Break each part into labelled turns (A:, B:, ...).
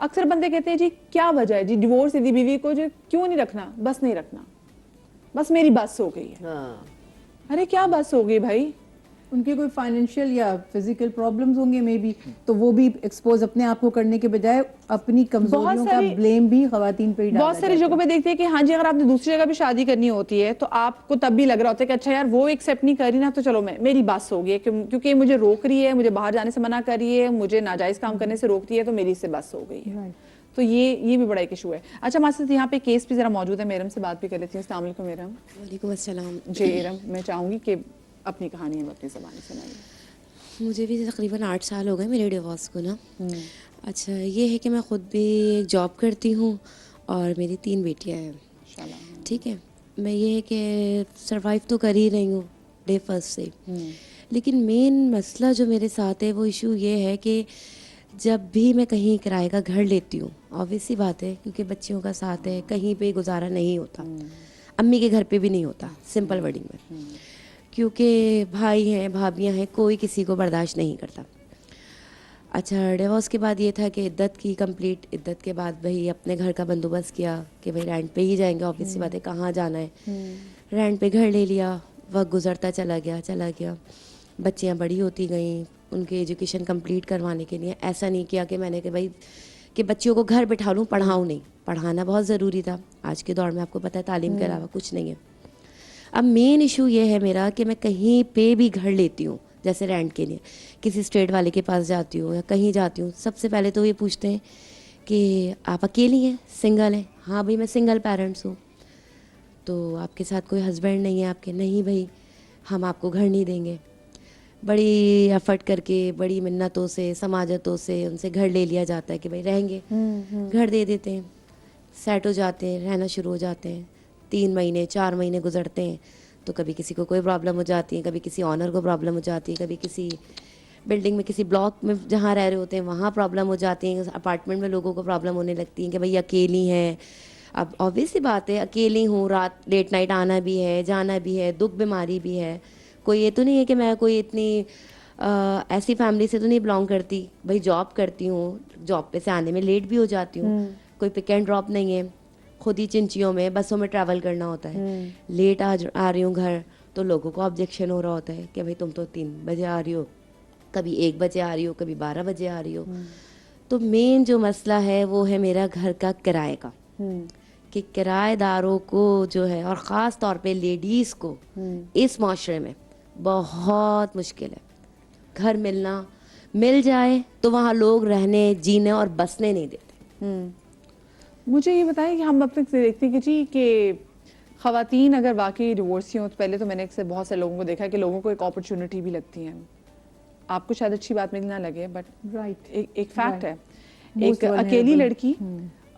A: اکثر بندے کہتے ہیں جی کیا وجہ ہے جی ڈیورس دی بیوی کو جو کیوں نہیں رکھنا, بس نہیں رکھنا, بس میری بس ہو گئی ہے. ارے کیا بس ہو گئی بھائی,
B: ان کے کوئی فائنینشیل یا فزیکل پرابلمز ہوں گے مے بی, تو وہ بھی ایکسپوز اپنے آپ کو کرنے کے بجائے اپنی کمزوریوں کا بلیم بھی خواتین پہ ہی ڈالا
A: بہت ساری جگہوں پہ دیکھتے ہیں کہ ہاں جی اگر آپ نے دوسری جگہ بھی شادی کرنی ہوتی ہے تو آپ کو تب بھی لگ رہا ہوتا ہے کہ اچھا یار وہ ایکسیپٹ نہیں کر رہی نا, تو چلو میری بس ہو گئی ہے کیونکہ مجھے روک رہی ہے, مجھے باہر جانے سے منع کر رہی ہے, مجھے ناجائز کام کرنے سے روکتی ہے, تو میری سے بس ہو گئی ہے. تو یہ بھی بڑا ایک ایشو ہے. اچھا ہمارے ساتھ یہاں پہ کیس بھی ذرا موجود ہے, میرم سے بات بھی کر لیتی ہوں. السلام علیکم میرم.
C: وعلیکم السلام.
A: جی ایرم, میں چاہوں گی کہ اپنی کہانی ہم اپنی زبان سے سنائیے.
C: مجھے بھی تقریباً 8 سال ہو گئے میرے ڈیورس کو نا. اچھا یہ ہے کہ میں خود بھی ایک جاب کرتی ہوں اور میری 3 بیٹیاں ہیں. ٹھیک ہے, میں یہ ہے کہ سروائیو تو کر ہی رہی ہوں ڈے فرسٹ سے, لیکن مین مسئلہ جو میرے ساتھ ہے وہ ایشو یہ ہے کہ جب بھی میں کہیں کرائے کا گھر لیتی ہوں, آبویس سی بات ہے کیونکہ بچیوں کا ساتھ ہے, کہیں پہ گزارا نہیں ہوتا, امی کے گھر پہ بھی نہیں ہوتا سمپل ورڈنگ میں, کیونکہ بھائی ہیں بھابھیاں ہیں, کوئی کسی کو برداشت نہیں کرتا. اچھا ڈیورس کے بعد یہ تھا کہ عدت کی کمپلیٹ, عدت کے بعد بھائی اپنے گھر کا بندوبست کیا کہ بھائی رینٹ پہ ہی جائیں گے, آبویس سی بات ہے کہاں جانا ہے, رینٹ پہ گھر لے لیا. وقت گزرتا چلا گیا, بچیاں بڑی ہوتی گئیں, ان کے ایجوکیشن کمپلیٹ کروانے کے لیے ایسا نہیں کیا کہ میں نے کہ بھائی کہ بچیوں کو گھر بٹھا لوں, پڑھاؤں نہیں, پڑھانا بہت ضروری تھا. آج کے دور میں آپ کو پتہ ہے تعلیم کے علاوہ کچھ نہیں ہے. اب مین ایشو یہ ہے میرا کہ میں کہیں پہ بھی گھر لیتی ہوں, جیسے رینٹ کے لیے کسی اسٹیٹ والے کے پاس جاتی ہوں یا کہیں جاتی ہوں, سب سے پہلے تو یہ پوچھتے ہیں کہ آپ اکیلی ہیں, سنگل ہیں؟ ہاں بھائی میں سنگل پیرنٹس ہوں. تو آپ کے ساتھ کوئی ہسبینڈ نہیں ہے آپ کے؟ نہیں بھائی ہم آپ کو گھر نہیں دیں گے. بڑی ایفرٹ کر کے, بڑی منتوں سے, سماجتوں سے ان سے گھر لے لیا جاتا ہے کہ بھائی رہیں گے, گھر دے دیتے ہیں, سیٹ ہو جاتے ہیں, رہنا شروع ہو جاتے ہیں. 3 مہینے 4 مہینے گزرتے ہیں تو کبھی کسی کو کوئی پرابلم ہو جاتی ہے, کبھی کسی آنر کو پرابلم ہو جاتی ہے, کبھی کسی بلڈنگ میں کسی بلاک میں جہاں رہ رہے ہوتے ہیں وہاں پرابلم ہو جاتی ہیں, اپارٹمنٹ میں لوگوں کو پرابلم ہونے لگتی ہیں کہ بھائی اکیلی ہیں. اب آبویس سی بات ہے اکیلی ہوں, رات لیٹ نائٹ آنا بھی ہے, جانا بھی ہے, دکھ بیماری بھی ہے. کوئی یہ تو نہیں ہے کہ میں کوئی اتنی ایسی فیملی سے تو نہیں بلانگ کرتی, بھائی جاب کرتی ہوں, جاب پہ سے آنے میں لیٹ بھی ہو جاتی ہوں, کوئی پک اینڈ ڈراپ نہیں ہے, خود ہی چنچیوں میں بسوں میں ٹریول کرنا ہوتا ہے. لیٹ آ رہی ہوں گھر تو لوگوں کو آبجیکشن ہو رہا ہوتا ہے کہ بھائی تم تو 3 بجے آ رہی ہو, کبھی 1 بجے آ رہی ہو, کبھی 12 بجے آ رہی ہو. تو مین جو مسئلہ ہے وہ ہے میرا گھر کا کرائے کا, کہ کرائے داروں کو جو ہے, اور خاص طور پہ لیڈیز کو اس معاشرے میں بہت مشکل ہے. گھر مل جائے تو وہاں لوگ رہنے, جینے اور بسنے نہیں دیتے.
A: مجھے یہ بتائیں کہ ہم اب تک دیکھتے ہیں کہ جی کہ خواتین اگر واقعی ڈیورسی ہوں تو پہلے تو میں نے بہت سے لوگوں کو دیکھا کہ لوگوں کو ایک اپرچونٹی بھی لگتی ہے. آپ کو شاید اچھی بات مجھے نہ لگے بٹ ایک فیکٹ ہے, ایک اکیلی لڑکی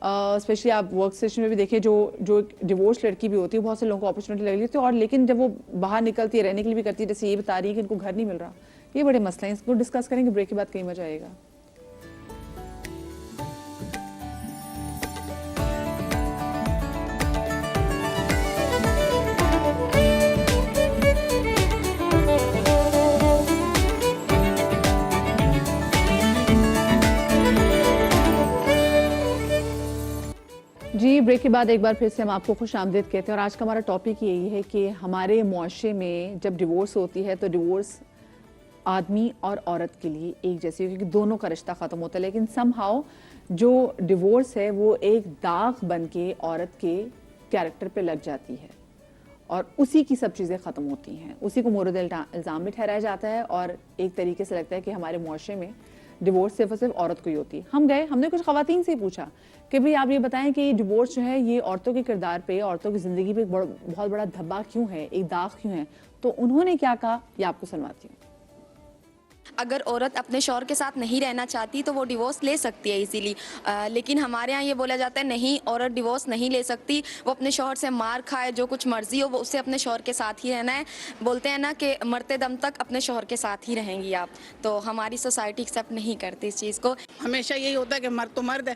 A: اسپیشلی آپ ورک سٹیشن میں بھی دیکھیں جو ڈیورس لڑکی بھی ہوتی ہے, بہت سے لوگوں کو اپرچونٹی لگ لیتی ہے, اور لیکن جب وہ باہر نکلتی ہے رہنے کے لیے بھی کرتی ہے, جیسے یہ بتا رہی ہے کہ ان کو گھر نہیں مل رہا. یہ بڑے مسئلے ہیں, اس کو ڈسکس کریں گے بریک کے بعد, کہیں مزہ آئے گا. جی بریک کے بعد ایک بار پھر سے ہم آپ کو خوش آمدید کہتے ہیں, اور آج کا ہمارا ٹاپک یہی ہے کہ ہمارے معاشرے میں جب ڈیورس ہوتی ہے تو ڈیورس آدمی اور عورت کے لیے ایک جیسی ہے, کیونکہ دونوں کا رشتہ ختم ہوتا ہے, لیکن سم ہاؤ جو ڈیورس ہے وہ ایک داغ بن کے عورت کے کیریکٹر پہ لگ جاتی ہے, اور اسی کی سب چیزیں ختم ہوتی ہیں, اسی کو مورد الزام بھی ٹھہرایا جاتا ہے, اور ایک طریقے سے لگتا ہے کہ ہمارے معاشرے میں ڈیورس صرف اور صرف عورت کو ہی ہوتی ہے. ہم نے کچھ خواتین سے پوچھا کہ بھئی آپ یہ بتائیں کہ ڈیورس جو ہے یہ عورتوں کے کردار پہ, عورتوں کی زندگی پہ بہت بڑا دھبا کیوں ہے, ایک داغ کیوں ہے. تو انہوں نے کیا کہا یہ آپ کو سنواتی ہوں.
D: اگر عورت اپنے شوہر کے ساتھ نہیں رہنا چاہتی تو وہ ڈیورس لے سکتی ہے ایزیلی, لیکن ہمارے ہاں یہ بولا جاتا ہے نہیں, عورت ڈیورس نہیں لے سکتی, وہ اپنے شوہر سے مار کھائے, جو کچھ مرضی ہو وہ اسے اپنے شوہر کے ساتھ ہی رہنا ہے. بولتے ہیں نا کہ مرتے دم تک اپنے شوہر کے ساتھ ہی رہیں گی آپ, تو ہماری سوسائٹی ایکسیپٹ نہیں کرتی اس چیز کو.
E: ہمیشہ یہی ہوتا ہے کہ مرد تو مرد ہے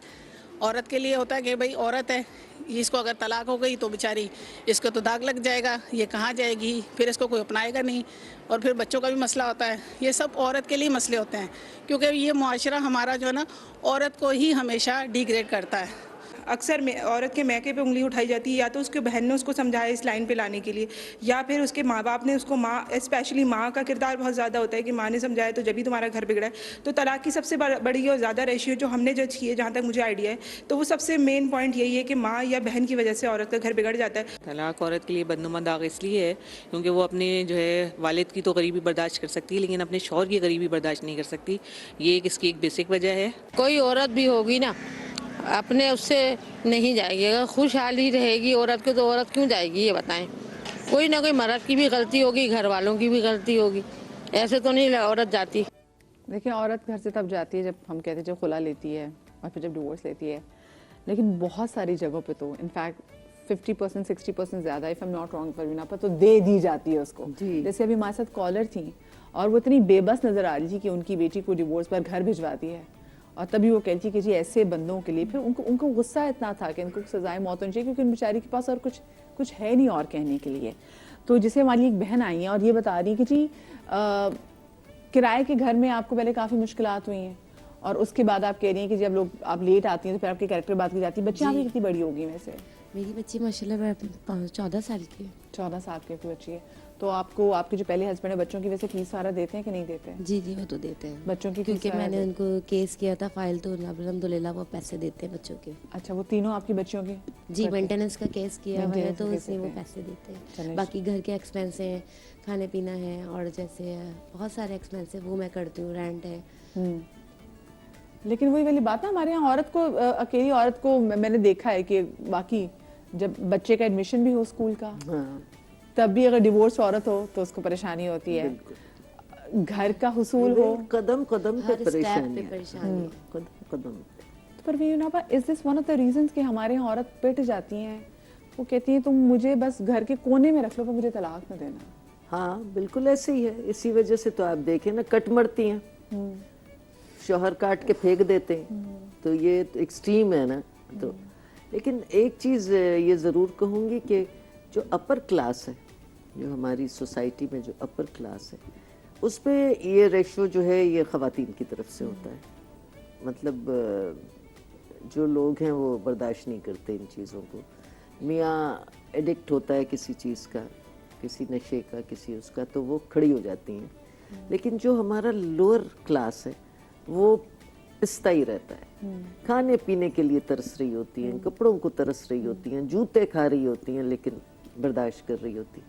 E: عورت کے لیے ہوتا ہے کہ بھئی عورت ہے, اس کو اگر طلاق ہو گئی تو بیچاری اس کو تو داغ لگ جائے گا, یہ کہاں جائے گی, پھر اس کو کوئی اپنائے گا نہیں, اور پھر بچوں کا بھی مسئلہ ہوتا ہے. یہ سب عورت کے لیے مسئلے ہوتے ہیں, کیونکہ یہ معاشرہ ہمارا جو ہے نا عورت کو ہی ہمیشہ ڈیگریڈ کرتا ہے.
F: اکثر عورت کے میکے پہ انگلی اٹھائی جاتی ہے, یا تو اس کے بہن نے اس کو سمجھایا اس لائن پہ لانے کے لیے, یا پھر اس کے ماں باپ نے اس کو, ماں اسپیشلی ماں کا کردار بہت زیادہ ہوتا ہے کہ ماں نے سمجھایا تو جبھی تمہارا گھر بگڑا ہے. تو طلاق کی سب سے بڑی اور زیادہ ریشیو جو ہم نے جج کی ہے, جہاں تک مجھے آئیڈیا ہے, تو وہ سب سے مین پوائنٹ یہی ہے کہ ماں یا بہن کی وجہ سے عورت کا گھر بگڑ جاتا ہے.
G: طلاق عورت کے لیے بدنما داغ اس لیے ہے کیونکہ وہ اپنے جو ہے والد کی تو غریبی برداشت کر سکتی ہے, لیکن اپنے شوہر کی غریبی برداشت نہیں کر سکتی. یہ اس کی ایک بیسک وجہ ہے.
H: کوئی عورت بھی ہوگی نا اپنے اس سے نہیں جائے گی, اگر خوشحالی رہے گی عورت کو تو عورت کیوں جائے گی, یہ بتائیں. کوئی نہ کوئی مرد کی بھی غلطی ہوگی, گھر والوں کی بھی غلطی ہوگی, ایسے تو نہیں عورت جاتی.
A: دیکھیں عورت گھر سے تب جاتی ہے جب ہم کہتے ہیں جب خلا لیتی ہے اور پھر جب ڈیورس لیتی ہے, لیکن بہت ساری جگہوں پہ تو انفیکٹ 50% 60% زیادہ, if am not wrong Parveena, پر تو دے دی جاتی ہے اس کو. جیسے ابھی ہمارے ساتھ کالر تھیں اور وہ اتنی بے بس نظر آ رہی تھی کہ ان کی بیٹی کو ڈیورس پر گھر بھجواتی ہے, اور تبھی وہ کہتی کہ جی ایسے بندوں کے لیے, پھر ان کو غصہ اتنا تھا کہ ان کو سزائے موت ہونی چاہیے کیونکہ ان بیچاری کے پاس اور کچھ ہے نہیں اور کہنے کے لیے. تو جسے ہماری ایک بہن آئی ہیں اور یہ بتا رہی کہ جی کرائے کے گھر میں آپ کو پہلے کافی مشکلات ہوئی ہیں, اور اس کے بعد آپ کہہ رہی ہیں کہ جب لوگ آپ لیٹ آتی ہیں تو پھر آپ کے کریکٹر بات کی جاتی ہے. بچیاں بھی کتنی بڑی ہوگی ویسے؟
C: میری بچی ماشاء اللہ 14 سال کی ہے.
A: 14 سال کی بچی ہے. تو آپ کو آپ کے جو پہلے ہسبینڈ ہے بچوں کی ویسے فیس سارا دیتے ہیں کہ نہیں دیتے ہیں؟
C: جی وہ تو دیتے ہیں
A: بچوں کی,
C: کیونکہ میں نے ان کو کیس کیا تھا فائل, تو الحمدللہ وہ پیسے دیتے ہیں بچوں کے.
A: اچھا, وہ تینوں آپ کی بچیوں کی؟
C: جی مینٹیننس کا کیس کیا ہوا ہے تو اس میں وہ پیسے دیتے ہیں. باقی گھر کے ایکسپینس ہیں, کھانے پینا ہے, اور جیسے بہت سارے ایکسپینس ہیں وہ میں کرتی ہوں, رینٹ ہے.
A: لیکن وہی والی بات نا, ہمارے یہاں عورت کو, اکیلی عورت کو میں نے دیکھا ہے کہ باقی جب بچے کا ایڈمیشن بھی ہو اسکول کا تب بھی اگر ڈیورس عورت ہو تو اس کو پریشانی ہوتی ہے, گھر کا حصول ہو
I: قدم قدم پہ پریشانی.
A: پروین آپا, is this one of the reasons کہ ہمارے یہاں عورت پٹ جاتی ہیں, وہ کہتی ہیں تم مجھے بس گھر کے کونے میں رکھ لو پر مجھے طلاق نہ دینا.
I: ہاں بالکل ایسے ہی ہے. اسی وجہ سے تو آپ دیکھیں نا کٹ مرتی ہیں, شوہر کاٹ کے پھینک دیتے ہیں, تو یہ ایکسٹریم ہے نا. تو لیکن ایک چیز یہ ضرور کہوں گی کہ جو اپر کلاس ہے, جو ہماری سوسائٹی میں جو اپر کلاس ہے, اس پہ یہ ریشو جو ہے یہ خواتین کی طرف سے ہوتا ہے. مطلب جو لوگ ہیں وہ برداشت نہیں کرتے ان چیزوں کو. میاں ایڈکٹ ہوتا ہے کسی چیز کا, کسی نشے کا, کسی اس کا, تو وہ کھڑی ہو جاتی ہیں. لیکن جو ہمارا لوور کلاس ہے وہ پستا ہی رہتا ہے, کھانے پینے کے لیے ترس رہی ہوتی ہیں, کپڑوں کو ترس رہی ہوتی ہیں, جوتے کھا رہی ہوتی ہیں, لیکن برداشت کر رہی ہوتی ہیں.